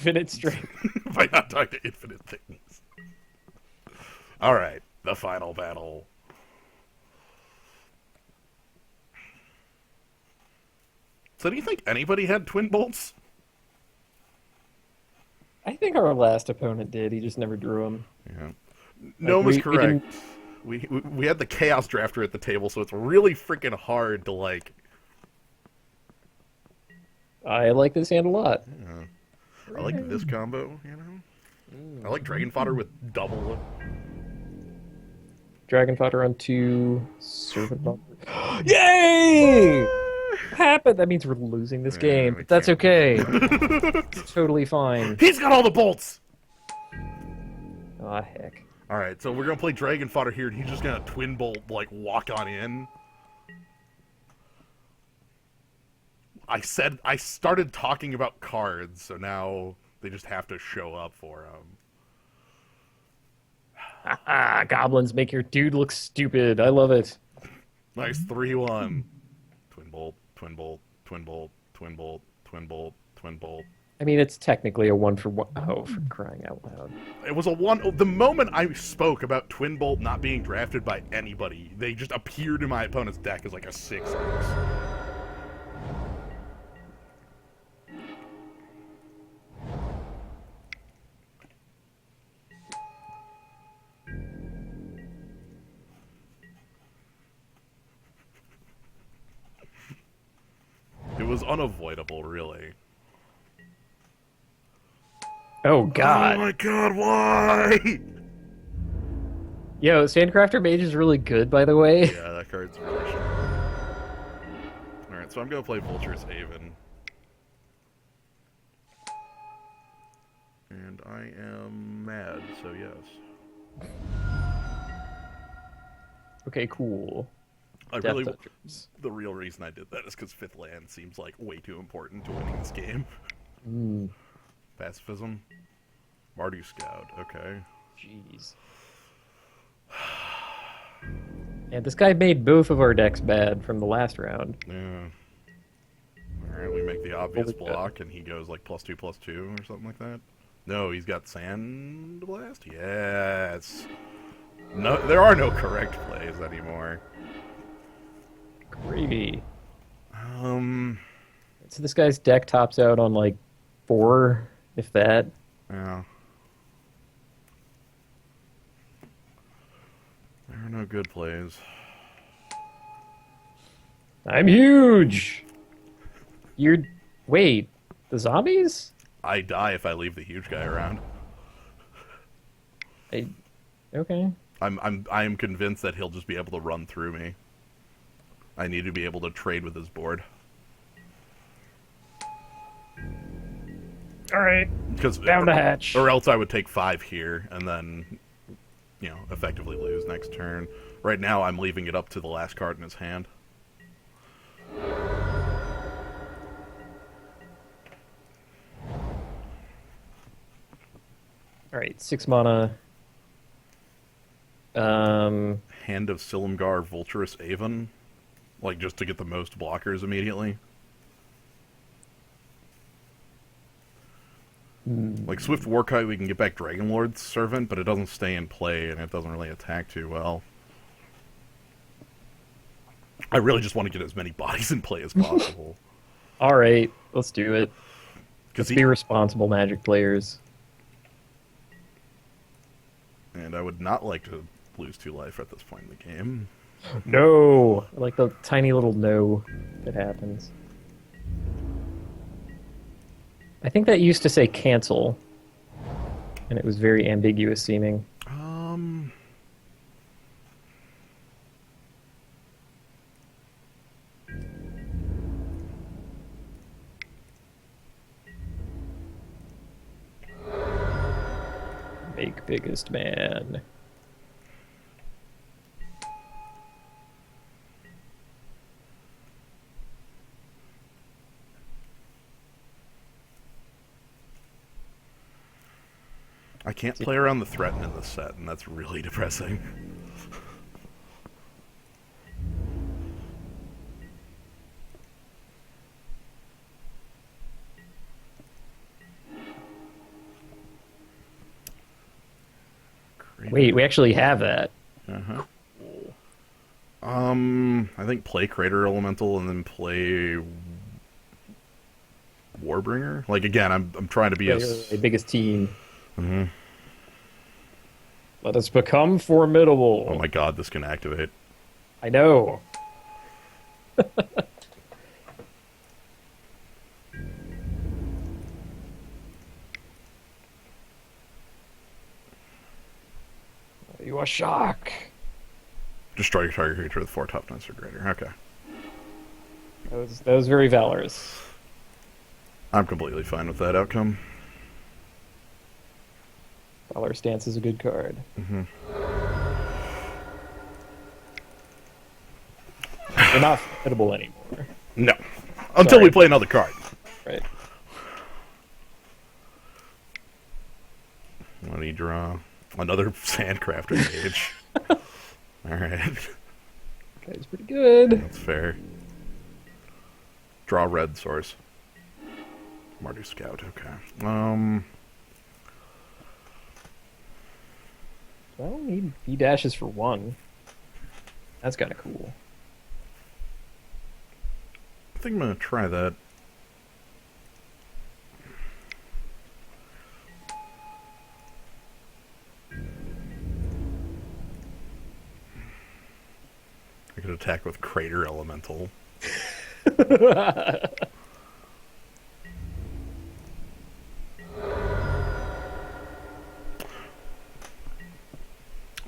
infinite strength. By not talking to infinite things. Alright, the final battle. So do you think anybody had twin bolts? I think our last opponent did. He just never drew him. Yeah. Like Noma's we didn't. correct. We had the Chaos Drafter at the table, so it's really freaking hard to, like... I like this hand a lot. I like this combo, you know? I like Dragon Fodder with double. Dragon fodder on 2. Servant Bumper. Yay! What happened? That means we're losing this game, we but that's can't. okay. It's totally fine. He's got all the bolts! Aw, heck. Alright, so we're gonna play Dragon Fodder here, and he's just gonna twin bolt, like, walk on in. I started talking about cards, so now they just have to show up for him. Goblins make your dude look stupid. I love it. Nice 3-1. Twin bolt, twin bolt, twin bolt, twin bolt, twin bolt, twin bolt. I mean, it's technically a 1-for-1. Oh, for crying out loud. It was a 1. The moment I spoke about twin bolt not being drafted by anybody, they just appeared in my opponent's deck as like a 6/6. It was unavoidable, really. Oh, God. Oh my god, why? Yo, Sandcrafter Mage is really good, by the way. Yeah, that card's really shit. Alright, so I'm gonna play Vulture's Haven. And I am mad, so yes. Okay, cool. I Death really... Touchers. The real reason I did that is because 5th land seems like way too important to winning this game. Pacifism. Mardu Scout, okay. Jeez. Yeah, this guy made both of our decks bad from the last round. Yeah. Alright, we make the obvious Holy block, and he goes like +2/+2 or something like that. No, he's got Sand Blast? Yes. No, there are no correct plays anymore. Gravy. Um, So this guy's deck tops out on like 4, if that. yeah. There are no good plays. I'm huge! You're... Wait, the zombies? I die if I leave the huge guy around. Okay. I am convinced that he'll just be able to run through me. I need to be able to trade with his board. Alright. Because Down the hatch. Or else I would take 5 here and then, you know, effectively lose next turn. Right now I'm leaving it up to the last card in his hand. Alright, 6 mana. Hand of Silumgar, Vulturous Avon. Like, just to get the most blockers immediately. Like, Swift Warkite, we can get back Dragonlord's Servant, but it doesn't stay in play, and it doesn't really attack too well. I really just want to get as many bodies in play as possible. Alright, let's do it. Let's Because be responsible Magic players. And I would not like to lose 2 life at this point in the game. No! I like the tiny little no that happens. I think that used to say cancel. And it was very ambiguous seeming. Make biggest man. I can't play around the threaten in this set, and that's really depressing. Wait, we actually have that. Uh-huh. I think play Crater Elemental and then play Warbringer. Like again, I'm trying to be as The biggest team. Mhm. Let us become formidable. Oh my god, this can activate. I know. You are shock. Destroy target creature with 4 toughness or greater. Okay. That was very valorous. I'm completely fine with that outcome. Valor Stance is a good card. Mm-hmm. They're not formidable anymore. No. Until Sorry. we play another card. Right. What do you draw? Another Sandcrafter Mage. Alright. Guy's pretty good. That's fair. Draw red source. Mardu Scout, okay. I don't need V-dashes for 1. That's kind of cool. I think I'm gonna try that. I could attack with Crater Elemental.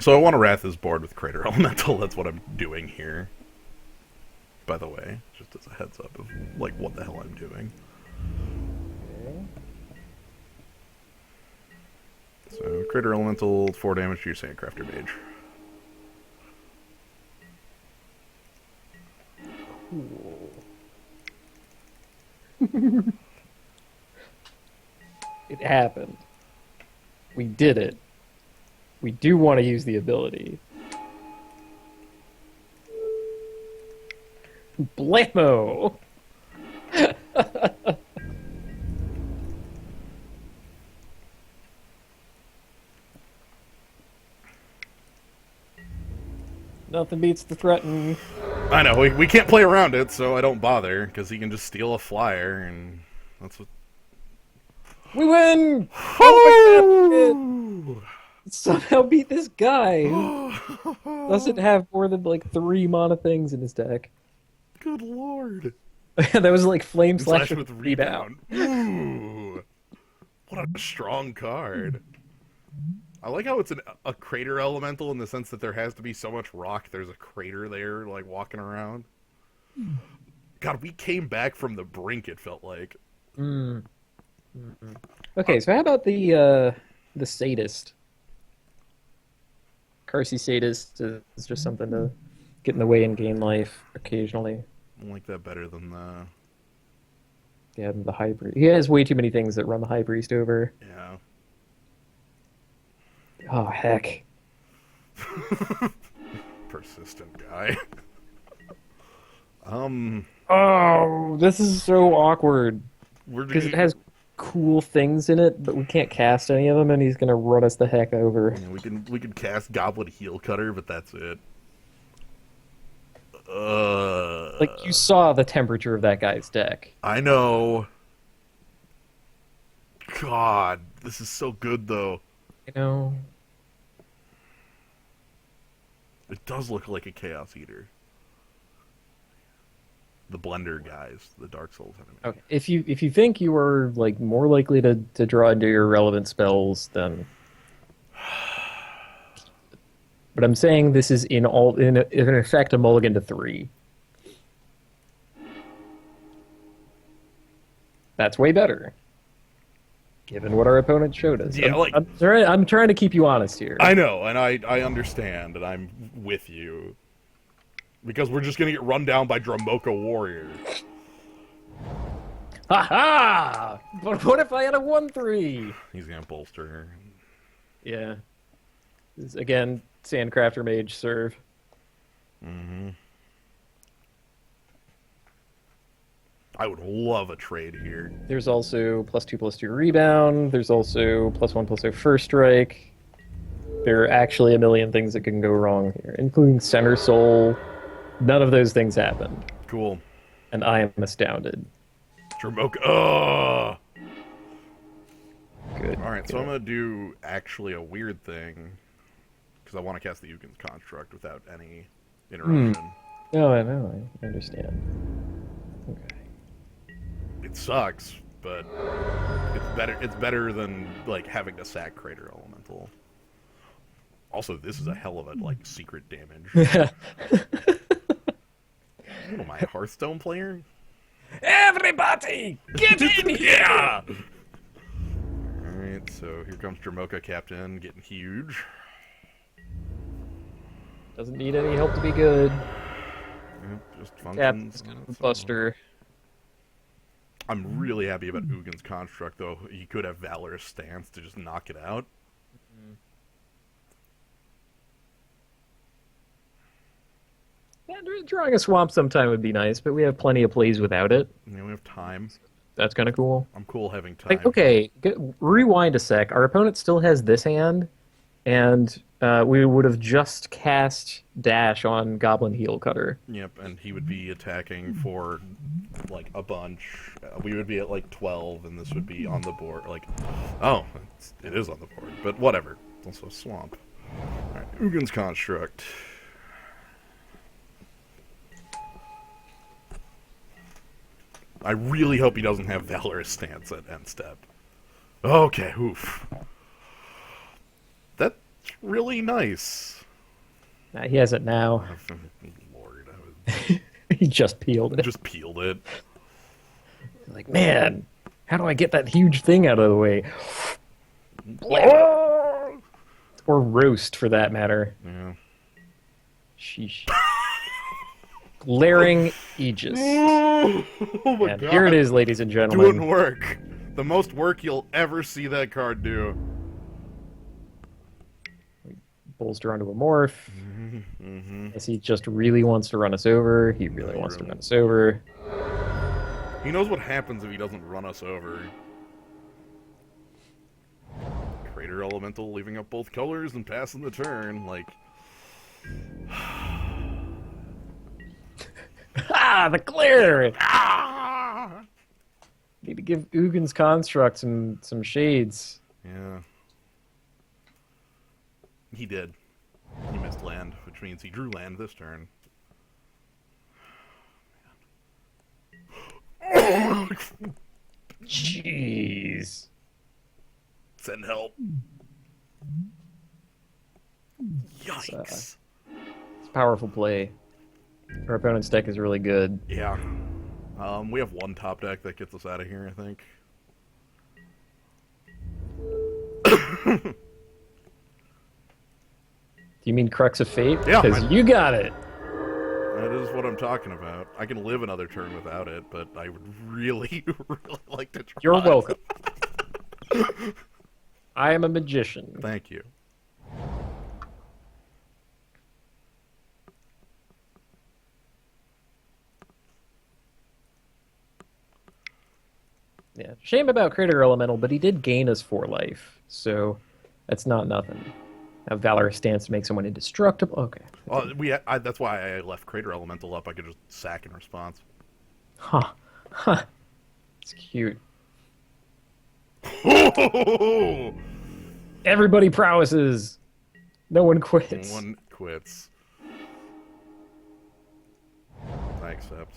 So I want to wrath this board with Crater Elemental. That's what I'm doing here. By the way, just as a heads up of like what the hell I'm doing. Okay. So Crater Elemental, 4 damage to your Sandcrafter Mage. Cool. It happened. We did it. We do want to use the ability. Blammo! Nothing beats the threaten. I know, we can't play around it, so I don't bother, because he can just steal a flyer, and that's what... We win! Oh my god! Somehow beat this guy who doesn't have more than like 3 mana things in his deck. Good lord. That was like Flame Slash With rebound. Ooh. What a strong card. I like how it's a Crater Elemental in the sense that there has to be so much rock, there's a crater there, like, walking around. God, we came back from the brink, it felt like. Okay, so how about the Sadist? Carsey Sadist is just something to get in the way and gain life occasionally. I like that better than the... Yeah, the High Priest. He has way too many things that run the High Priest over. Yeah. Oh, heck. Persistent guy. Oh, this is so awkward. Because it has cool things in it, but we can't cast any of them, and he's gonna run us the heck over. Yeah, we can cast Goblet Heel Cutter, but that's it. Like, you saw the temperature of that guy's deck. I know. God, this is so good, though. You know? It does look like a Chaos Eater. The Blender guys, the Dark Souls enemy. Okay. If you think you are like more likely to draw into your relevant spells, then. But I'm saying this is in effect a mulligan to 3. That's way better, given what our opponent showed us. Yeah, I'm trying to keep you honest here. I know, and I understand, and I'm with you. Because we're just gonna get run down by Dramoka Warrior. Ha ha! But what if I had a 1/3? He's gonna bolster her. Yeah. This, again, Sandcrafter Mage serve. Mm-hmm. I would love a trade here. There's also +2/+2 rebound. There's also +1/+0 first strike. There are actually a million things that can go wrong here, including Center Soul. None of those things happened, Cool. and I am astounded. Dramoka. Oh! Good. Alright, so I'm Good. gonna do actually a weird thing. Because I want to cast the Ugin's Construct without any interruption. No, I know. I understand. Okay. It sucks, but it's better than like having to sack Crater Elemental. Also, this is a hell of a like secret damage. What am I, a Hearthstone player? Everybody, get in here! Yeah! Alright, so here comes Dramoka Captain getting huge. Doesn't need any help to be good. Yep, just Captain's functions. kind of a buster. I'm really happy about Ugin's Construct, though. He could have Valorous Stance to just knock it out. Yeah, drawing a swamp sometime would be nice, but we have plenty of plays without it. You know, we have time. That's kind of cool. I'm cool having time. Like, okay, rewind a sec. Our opponent still has this hand, and we would have just cast Dash on Goblin Heel Cutter. Yep, and he would be attacking for, like, a bunch. We would be at, like, 12, and this would be on the board. Like, oh, it is on the board, but whatever. It's also a swamp. Alright, Ugin's Construct. I really hope he doesn't have Valorous Stance at end step. Okay, oof. That's really nice. He has it now. Lord, I He just peeled it. just peeled it. Like, man, how do I get that huge thing out of the way? Or roast, for that matter. Yeah. Sheesh. Glaring Aegis. Oh my And god. here it is, ladies and gentlemen. Doing work. The most work you'll ever see that card do. Bolster onto a morph. As he just really wants to run us over. He really wants to run us over. He knows what happens if he doesn't run us over. Crater Elemental leaving up both colors and passing the turn. Like, Ah, the glare! ah! Need to give Ugin's Construct some shades. Yeah. He did. He missed land, which means he drew land this turn. Jeez. Send help. Yikes. It's a powerful play. Our opponent's deck is really good. Yeah. We have one top deck that gets us out of here, I think. Do you mean Crux of Fate? Yeah, Because you got it. That is what I'm talking about. I can live another turn without it, but I would really, really like to try. You're welcome. I am a magician. Thank you. Yeah. Shame about Crater Elemental, but he did gain us 4 life, so that's not nothing. Now Valorous Stance to make someone indestructible. Okay. That's why I left Crater Elemental up. I could just sack in response. Huh. Huh. It's cute. Everybody prowesses. No one quits. No one quits. I accept.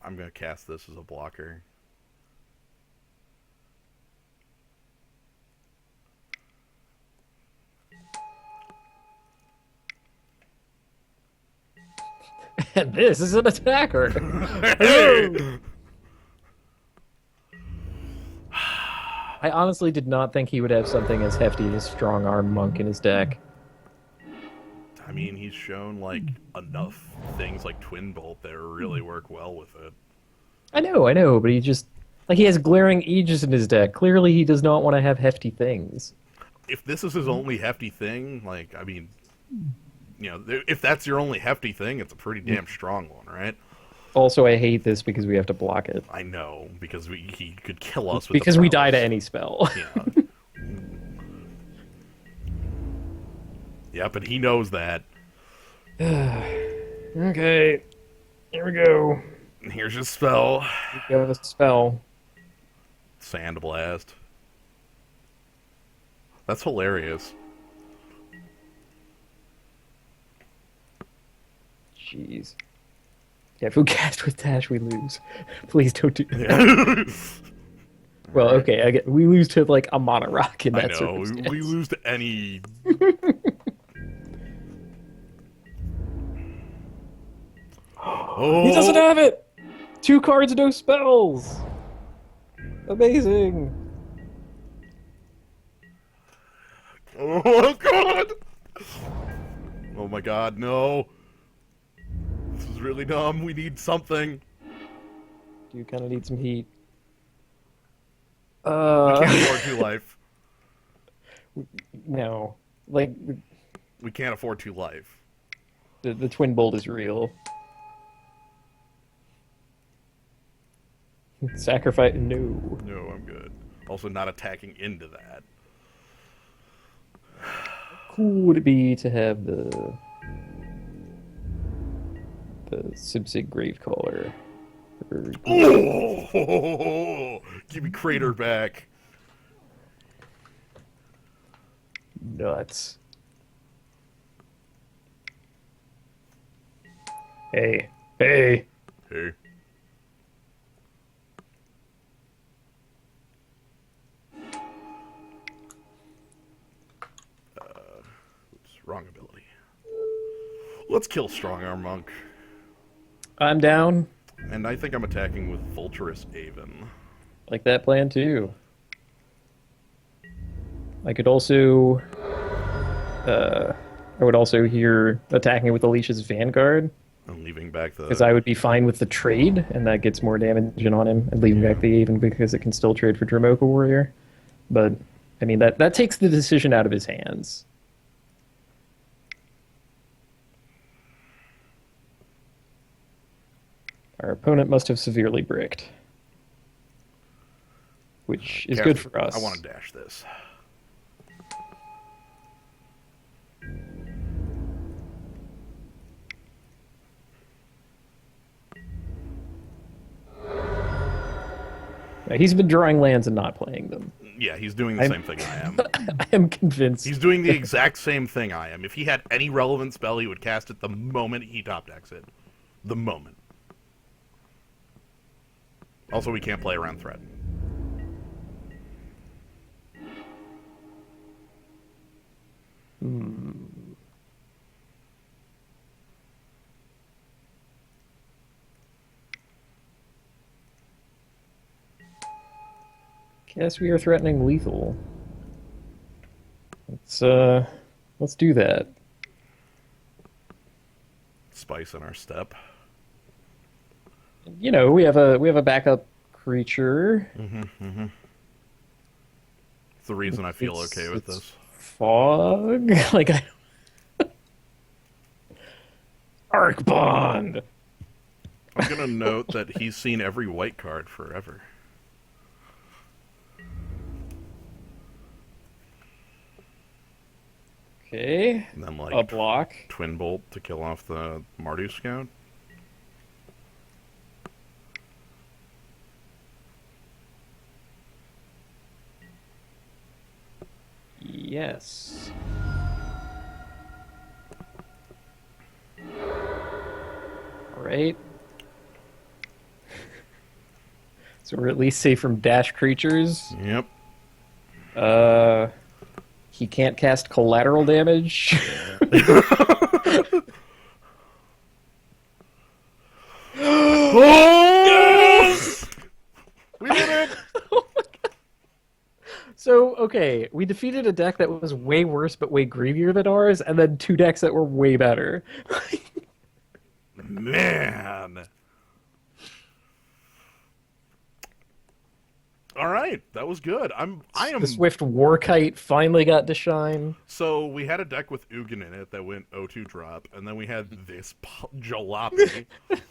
I'm gonna cast this as a blocker. And this is an attacker. I honestly did not think he would have something as hefty as Strong Arm Monk in his deck. I mean, he's shown like enough things like Twin Bolt that really work well with it. I know, but he just he has Glaring Aegis in his deck. Clearly, he does not want to have hefty things. If this is his only hefty thing, like, I mean, you know, if that's your only hefty thing, it's a pretty damn strong one, right? Also, I hate this because we have to block it. I know, because he could kill us with the Because we die to prowess. any spell. Yeah. Yep, and he knows that. Okay, here we go. Here's your spell. We have a spell. Sand blast. That's hilarious. Jeez. Yeah, if we cast with dash, we lose. Please don't do that. Yeah. Well, okay, we lose to like a mono rock in I that know. circumstance. We lose to any. Oh, He doesn't have it. 2 cards, no spells. Amazing. Oh god! Oh my god, no! This is really dumb. We need something. You kind of need some heat. We can't afford 2 life. No, like We can't afford 2 life. the twin bolt is real. Sacrifice? No. No, I'm good. Also, not attacking into that. Cool would it be to have the Sibsig Gravecaller? Oh! Give me Crater back. Nuts. Hey, hey. Hey. Oops, wrong ability. Let's kill Strong Arm Monk. I'm down. And I think I'm attacking with Vulturous Aven. Like that plan too. I could also, I would also hear attacking with Alicia's Vanguard, I'm leaving back the... because I would be fine with the trade, and that gets more damage on him, and leaving back the Aven because it can still trade for Dromoka Warrior. But, I mean, that takes the decision out of his hands. Our opponent must have severely bricked. Which is good for us. I want to dash this. He's been drawing lands and not playing them. Yeah, he's doing the same thing I am. I am convinced. He's doing the exact same thing I am. If he had any relevant spell, he would cast it the moment he top decks it. The moment. Also, we can't play around threat. Guess we are threatening lethal. Let's do that. Spice in our step. You know, we have a backup creature. It's the reason I feel okay with It's this. Fog, like Arc Bond. I'm gonna note that he's seen every white card forever. Okay, And then, a like, block. Twin Bolt to kill off the Mardu Scout. Yes. All right. So we're at least safe from dash creatures. Yep. He can't cast collateral damage. Yes! We did it! So, okay, we defeated a deck that was way worse but way greedier than ours, and then 2 decks that were way better. Man. All right, that was good. I The am. Swift Warkite finally got to shine. So we had a deck with Ugin in it that went 0-2 drop, and then we had this jalopy.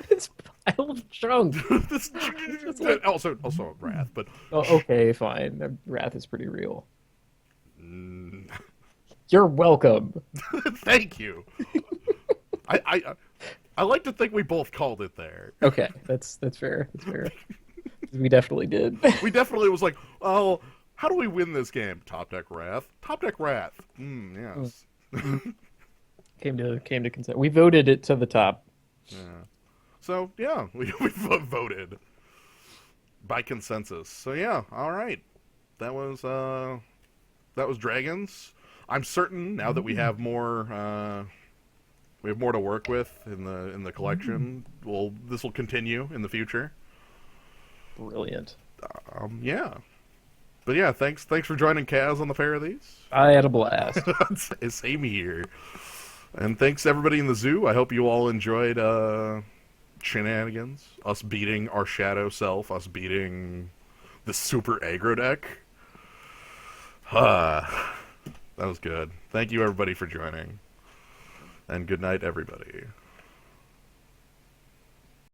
It's pile of junk. this It's just like, also Wrath, but oh, okay, fine. Wrath is pretty real. mm, You're welcome. thank you. I like to think we both called it there. Okay, that's fair. That's fair. We definitely did. We definitely was like, oh, how do we win this game? Top deck Wrath. Top deck Wrath. Yes. Came to consent. We voted it to the top. Yeah. So yeah, we voted by consensus. So yeah, all right. That was Dragons. I'm certain now that we have more to work with in the collection. Well, this will continue in the future. Brilliant. Yeah. But yeah, thanks for joining Kaz on the pair of these. I had a blast. Same here. And thanks everybody in the zoo. I hope you all enjoyed shenanigans. Us beating our shadow self. Us beating the super aggro deck. That was good. Thank you everybody for joining. And good night everybody.